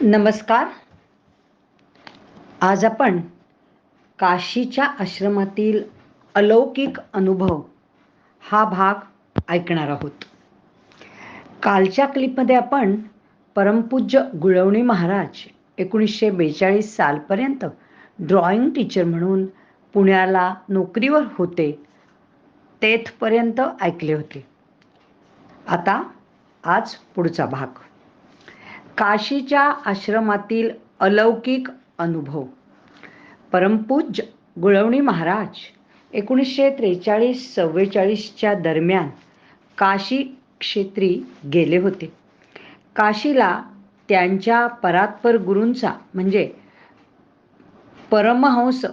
नमस्कार. आज आपण काशीच्या आश्रमातील अलौकिक अनुभव हा भाग ऐकणार आहोत. कालच्या क्लिपमध्ये आपण परमपूज्य गुळवणी महाराज 1942 सालपर्यंत ड्रॉइंग टीचर म्हणून पुण्याला नोकरीवर होते तेथपर्यंत ऐकले होते. आता आज पुढचा भाग. काशीच्या आश्रमातील अलौकिक अनुभव. परमपूज्य गुळवणी महाराज 1943-44च्या दरम्यान काशी क्षेत्री गेले होते. काशीला त्यांच्या परात्पर गुरूंचा म्हणजे परमहंस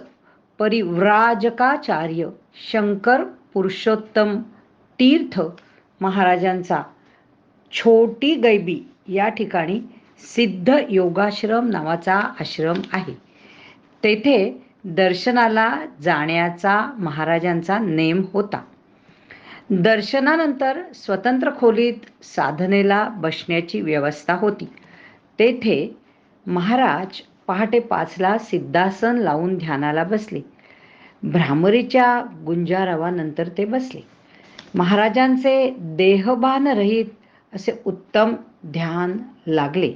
परिव्राजकाचार्य शंकर पुरुषोत्तम तीर्थ महाराजांचा छोटी गैबी या ठिकाणी सिद्ध योगाश्रम नावाचा आश्रम आहे. तेथे दर्शनाला जाण्याचा महाराजांचा नेम होता. दर्शनानंतर स्वतंत्र खोलीत साधनेला बसण्याची व्यवस्था होती. तेथे महाराज पहाटे 5ला सिद्धासन लावून ध्यानाला बसले. भ्रामरीच्या गुंजारावानंतर ते बसले. महाराजांचे देहभानरहित असे उत्तम ध्यान लागले.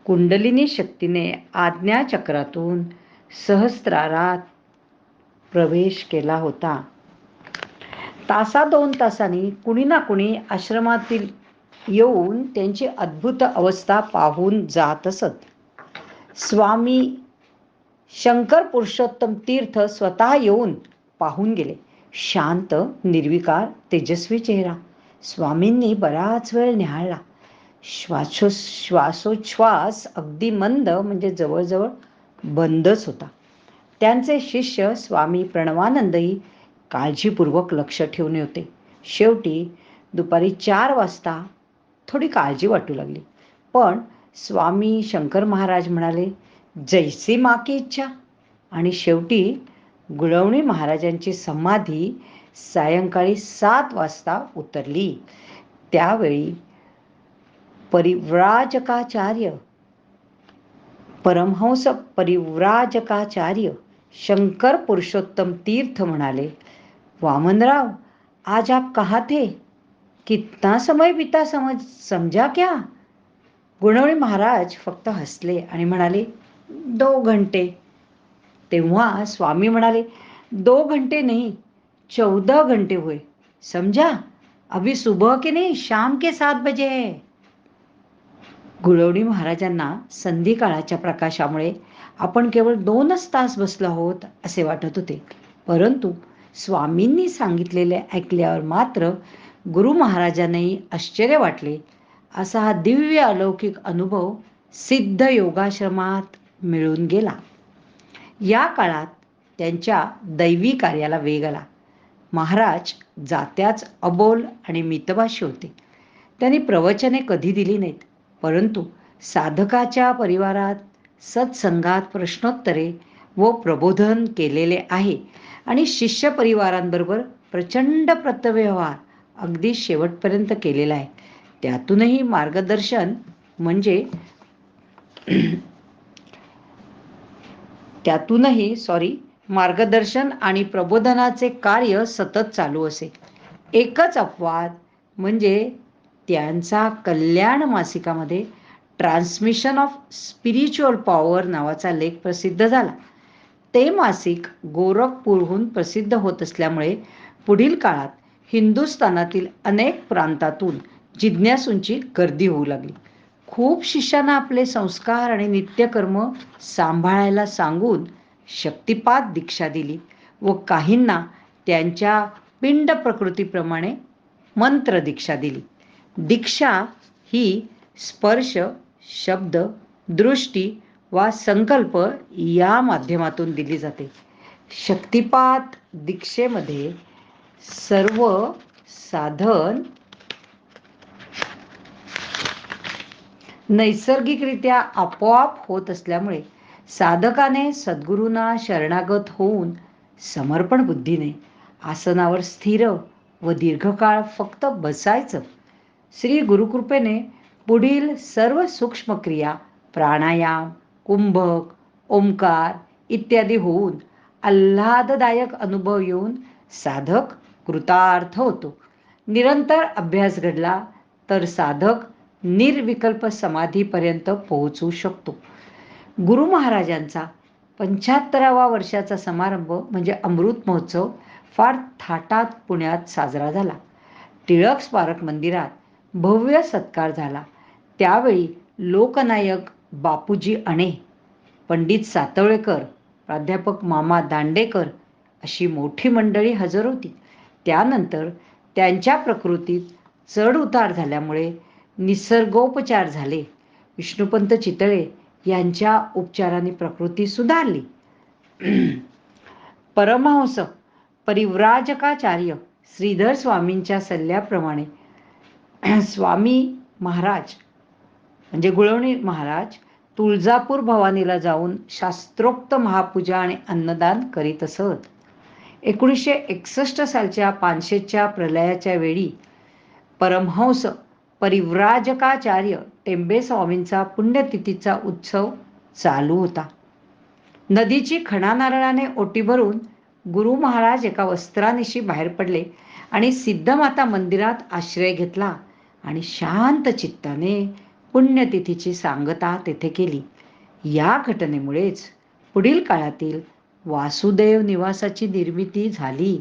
कुंडलिनी शक्तीने आज्ञाचक्रातून सहस्रारात प्रवेश केला होता. तासा 2 तासांनी कुणी ना कुणी आश्रमातील येऊन त्यांची अद्भुत अवस्था पाहून जात असत. स्वामी शंकर पुरुषोत्तम तीर्थ स्वतः येऊन पाहून गेले. शांत, निर्विकार, तेजस्वी चेहरा. स्वामींनी बराच वेळ निहाळला. श्वासोच्छ्वास अगदी मंद म्हणजे जवळजवळ बंदच होता. त्यांचे शिष्य स्वामी प्रणवानंदही काळजीपूर्वक लक्ष ठेवून होते. शेवटी दुपारी 4 वाजता थोडी काळजी वाटू लागली. पण स्वामी शंकर महाराज म्हणाले, जैसी माँ की इच्छा. आणि शेवटी गुळवणी महाराजांची समाधी सायंकाळी 7 वाजता उतरली. त्यावेळी परिव्राजकाचार्य परमहंस परिव्राजकाचार्य शंकर पुरुषोत्तम तीर्थ म्हणाले, वामनराव, आज आप कहाँ थे? कितना समय बीता समझा क्या? गुळवणी महाराज फक्त हसले आणि म्हणाले, 2 घंटे. तेव्हा स्वामी म्हणाले, 2 घंटे नहीं, 14 घंटे हुए. समझा? अभी सुबह के नहीं, शाम के 7 बजे है. गुळवणी महाराजांना संधिकाळाच्या प्रकाशामुळे आपण केवळ 2च तास बसलो आहोत असे वाटत होते. परंतु स्वामींनी सांगितलेले ऐकल्यावर मात्र गुरु महाराजांनाही आश्चर्य वाटले. असा हा दिव्य अलौकिक अनुभव सिद्ध योगाश्रमात मिळून गेला. या काळात त्यांच्या दैवी कार्याला वेग आला. महाराज जात्याच अबोल आणि मितभाषी होते. त्यांनी प्रवचने कधी दिली नाहीत, परंतु साधकाच्या परिवारात सत्संगात प्रश्नोत्तरे व प्रबोधन केलेले आहे आणि शिष्य परिवारांबरोबर प्रचंड पत्रव्यवहार अगदी शेवटपर्यंत केलेला आहे. त्यातूनही मार्गदर्शन आणि प्रबोधनाचे कार्य सतत चालू असे. एकच अपवाद म्हणजे त्यांचा कल्याण मासिकामध्ये ट्रान्समिशन ऑफ स्पिरिच्युअल पॉवर नावाचा लेख प्रसिद्ध झाला. ते मासिक गोरखपूरहून प्रसिद्ध होत असल्यामुळे पुढील काळात हिंदुस्थानातील अनेक प्रांतातून जिज्ञासूंची गर्दी होऊ लागली. खूप शिष्यांना आपले संस्कार आणि नित्यकर्म सांभाळायला सांगून शक्तिपात दीक्षा दिली व काहींना त्यांच्या पिंड प्रकृतीप्रमाणे मंत्र दीक्षा दिली. दीक्षा ही स्पर्श, शब्द, दृष्टी वा संकल्प या माध्यमातून दिली जाते. शक्तिपात दीक्षेमध्ये सर्व साधन नैसर्गिकरित्या आपोआप होत असल्यामुळे साधकाने सद्गुरूंना शरणागत होऊन समर्पण बुद्धीने आसनावर स्थिर व दीर्घकाळ फक्त बसायचं. श्री गुरुकृपेने पुढील सर्व सूक्ष्म क्रिया प्राणायाम, कुंभक, ओंकार इत्यादी होऊन आल्हाददायक अनुभव येऊन साधक कृतार्थ होतो. निरंतर अभ्यास घडला तर साधक निर्विकल्प समाधीपर्यंत पोहोचू शकतो. गुरु महाराजांचा 75व्या वर्षाचा समारंभ म्हणजे अमृत महोत्सव फार थाटात पुण्यात साजरा झाला. टिळक स्मारक मंदिरात भव्य सत्कार झाला. त्यावेळी लोकनायक बापूजी अणे, पंडित सातवळेकर, प्राध्यापक मामा दांडेकर अशी मोठी मंडळी हजर होती. त्यानंतर त्यांच्या प्रकृतीत चढ उतार झाल्यामुळे निसर्गोपचार झाले. विष्णुपंत चितळे यांच्या उपचाराने प्रकृती सुधारली. परमहंस परिव्राजकाचार्य श्रीधर स्वामींच्या सल्ल्याप्रमाणे स्वामी महाराज म्हणजे गुळवणी महाराज तुळजापूर भवानीला जाऊन शास्त्रोक्त महापूजा आणि अन्नदान करीत असत. 1961 सालच्या पानशेतच्या प्रलयाच्या वेळी परमहंस परिव्राजकाचार्य टेंबे स्वामींचा पुण्यतिथीचा उत्सव चालू होता. नदीची खणा नारळाने ओटी भरून गुरु महाराज एका वस्त्रानिशी बाहेर पडले आणि सिद्धमाता मंदिरात आश्रय घेतला आणि शांत चित्ताने पुण्यतिथीची सांगता तेथे केली. या घटनेमुळेच पुढील काळातील वासुदेव निवासाची निर्मिती झाली.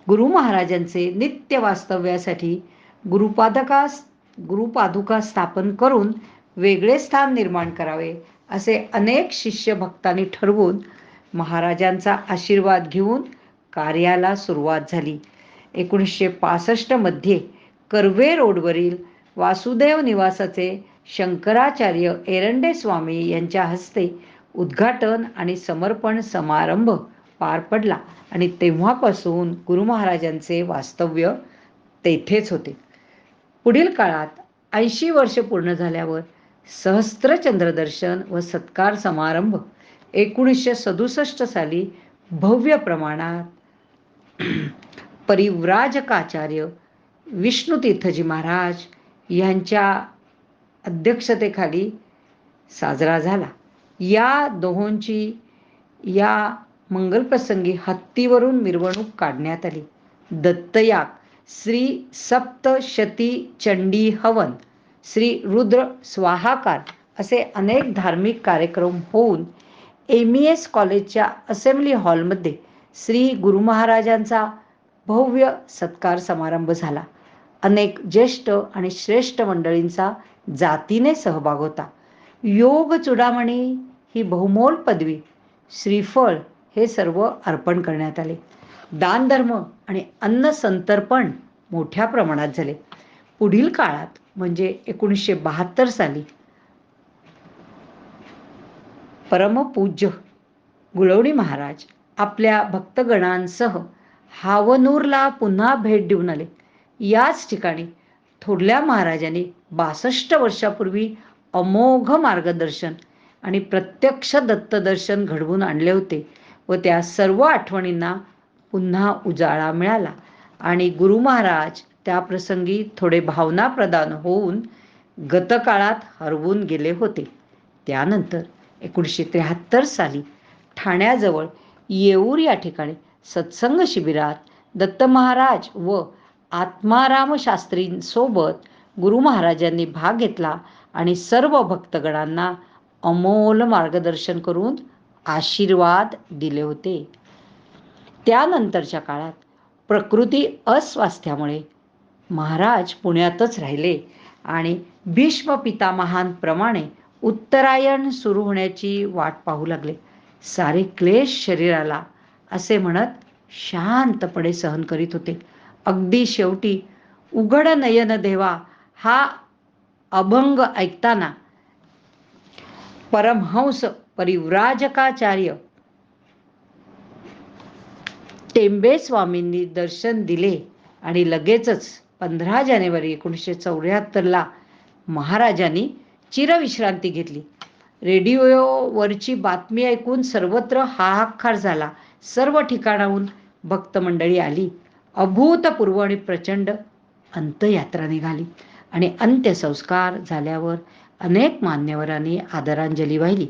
गुरु महाराजांचे नित्य वास्तव्यासाठी गुरुपादुका स्थापन करून वेगळे स्थान निर्माण करावे असे अनेक शिष्य भक्तांनी ठरवून महाराजांचा आशीर्वाद घेऊन कार्याला सुरुवात झाली. 1965 मध्ये कर्वे रोडवरील वासुदेव निवासाचे शंकराचार्य एरंडे स्वामी यांच्या हस्ते उद्घाटन आणि समर्पण समारंभ पार पडला आणि तेव्हापासून गुरु महाराजांचे वास्तव्य तेथेच होते. पुढील काळात 80 वर्ष पूर्ण झाल्यावर सहस्त्र चंद्रदर्शन व सत्कार समारंभ 1967 साली भव्य प्रमाणात परिव्राजकाचार्य विष्णुतीर्थजी महाराज यांच्या अध्यक्षतेखाली साजरा झाला. या दोहोंची या मंगलप्रसंगी हत्तीवरून मिरवणूक काढण्यात आली. दत्तयाग, श्री सप्तशती चंडी हवन, श्री रुद्र स्वाहाकार असे अनेक धार्मिक कार्यक्रम होऊन MES कॉलेजच्या असेंब्ली हॉलमध्ये श्री गुरु महाराजांचा भव्य सत्कार समारंभ झाला. अनेक ज्येष्ठ आणि श्रेष्ठ मंडळींचा जातीने सहभाग होता. योग चूडामणी ही बहुमोल पदवी, श्रीफळ हे सर्व अर्पण करण्यात आले. दानधर्म आणि अन्न संतर्पण मोठ्या प्रमाणात झाले. पुढील काळात म्हणजे 1972 साली परमपूज्य गुळवणी महाराज आपल्या भक्तगणांसह हावनूरला पुन्हा भेट देऊन आले. याच ठिकाणी थोरल्या महाराजांनी 62 वर्षापूर्वी अमोघ मार्गदर्शन आणि प्रत्यक्ष दत्तदर्शन घडवून आणले होते व त्या सर्व आठवणींना पुन्हा उजाळा मिळाला आणि गुरु महाराज त्या प्रसंगी थोडे भावनाप्रधान होऊन गतकाळात हरवून गेले होते. त्यानंतर 1973 साली ठाण्याजवळ येऊर या ठिकाणी सत्संग शिबिरात दत्त महाराज व आत्माराम शास्त्रींसोबत गुरु महाराजांनी भाग घेतला आणि सर्व भक्तगणांना अमोल मार्गदर्शन करून आशीर्वाद दिले होते. त्यानंतरच्या काळात प्रकृती अस्वास्थ्यामुळे महाराज पुण्यातच राहिले आणि भीष्म पितामहांप्रमाणे उत्तरायण सुरू होण्याची वाट पाहू लागले. सारे क्लेश शरीराला असे म्हणत शांतपणे सहन करीत होते. अगदी शेवटी उघड नयन देवा हा अभंग ऐकताना परमहंस परिव्राजकाचार्य टेंबे स्वामींनी दर्शन दिले आणि लगेचच 15 जानेवारी 1974 महाराजांनी चिरविश्रांती घेतली. रेडिओवरची बातमी ऐकून सर्वत्र हाहाकार झाला. सर्व ठिकाणाहून भक्त मंडळी आली. अभूतपूर्व आणि प्रचंड अंत्ययात्रा निघाली आणि अंत्यसंस्कार झाल्यावर अनेक मान्यवरांनी आदरांजली वाहिली.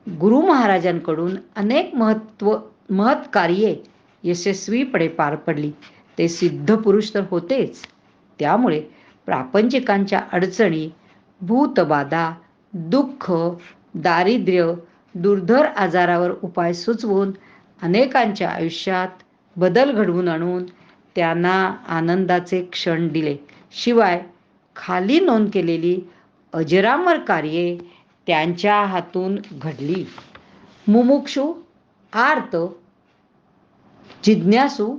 गुरु महाराजांकडून अनेक महत् कार्ये यशस्वीपणे पार पडली. ते सिद्ध पुरुष तर होतेच, त्यामुळे प्रापंचिकांच्या अडचणी, भूतबाधा, दुःख, दारिद्र्य, दुर्धर आजारावर उपाय सुचवून अनेकांच्या आयुष्यात बदल घडवून आणून त्यांना आनंदाचे क्षण दिले. शिवाय खाली नोंद केलेली अजरामर कार्ये त्यांच्या हातून घडली. मुमुक्षू, आर्त, जिज्ञासू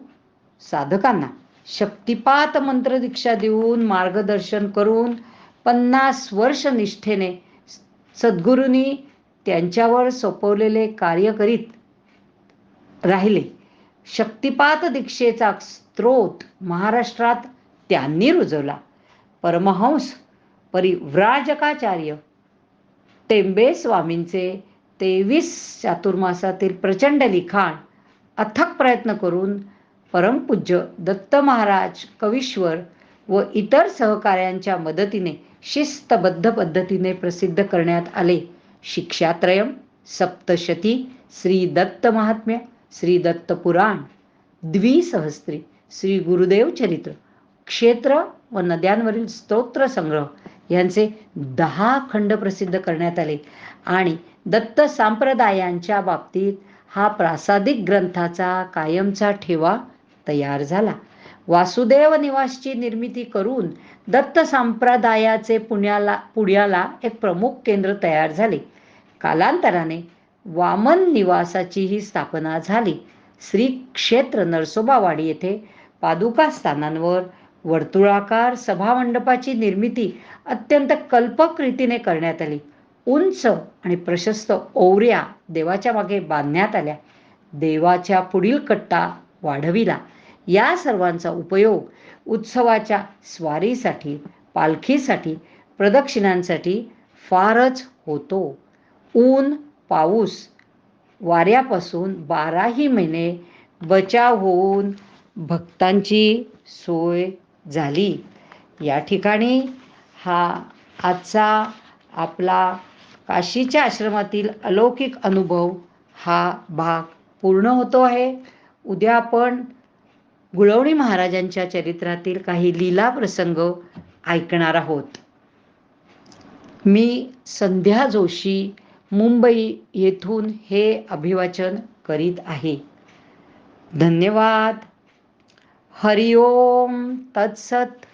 साधकांना शक्तिपात मंत्रदीक्षा देऊन मार्गदर्शन करून 50 वर्ष निष्ठेने सद्गुरूंनी त्यांच्यावर सोपवलेले कार्य करीत राहिले. शक्तिपात दीक्षेचा स्रोत महाराष्ट्रात त्यांनी रुजवला. परमहंस परिव्राजकाचार्य टेंबे स्वामींचे 23 चातुर्मासातील प्रचंड लिखाण अथक प्रयत्न करून परमपूज्य दत्त महाराज कवीश्वर व इतर सहकाऱ्यांच्या मदतीने शिस्तबद्ध पद्धतीने प्रसिद्ध करण्यात आले. शिक्षात्रयम, सप्तशती, श्री दत्त महात्म्य, श्री दत्त पुराण, द्विसहस्त्री, श्री गुरुदेव चरित्र, क्षेत्र व नद्यांवरील स्तोत्र संग्रह यांचे 10 खंड प्रसिद्ध करण्यात आले आणि दत्त संप्रदायांच्या बाबतीत हा प्रासादिक ग्रंथाचा कायमचा ठेवा तयार झाला. वासुदेव निवासची निर्मिती करून दत्त संप्रदायाचे पुण्याला एक प्रमुख केंद्र तयार झाले. कालांतराने वामन निवासाचीही स्थापना झाली. श्री क्षेत्र नरसोबावाडी येथे पादुका स्थानांवर वर्तुळाकार सभामंडपाची निर्मिती अत्यंत कल्पक रीतीने करण्यात आली. उंच आणि प्रशस्त ओवऱ्या देवाच्या मागे बांधण्यात आल्या. देवाच्या पुढील कट्टा वाढविला. या सर्वांचा उपयोग उत्सवाच्या स्वारीसाठी, पालखीसाठी, प्रदक्षिणांसाठी फारच होतो. ऊन, पाऊस, वाऱ्यापासून 12ही महिने बचाव होऊन भक्तांची सोय झाली. या ठिकाणी हा आजचा आपला काशीच्या आश्रमातील अलौकिक अनुभव हा भाग पूर्ण होतो आहे. उद्या आपण गुळवणी महाराजांच्या चरित्रातील काही लीला प्रसंग ऐकणार आहोत. मी संध्या जोशी, मुंबई येथून हे अभिवाचन करीत आहे. धन्यवाद. हरिओम तत्सत.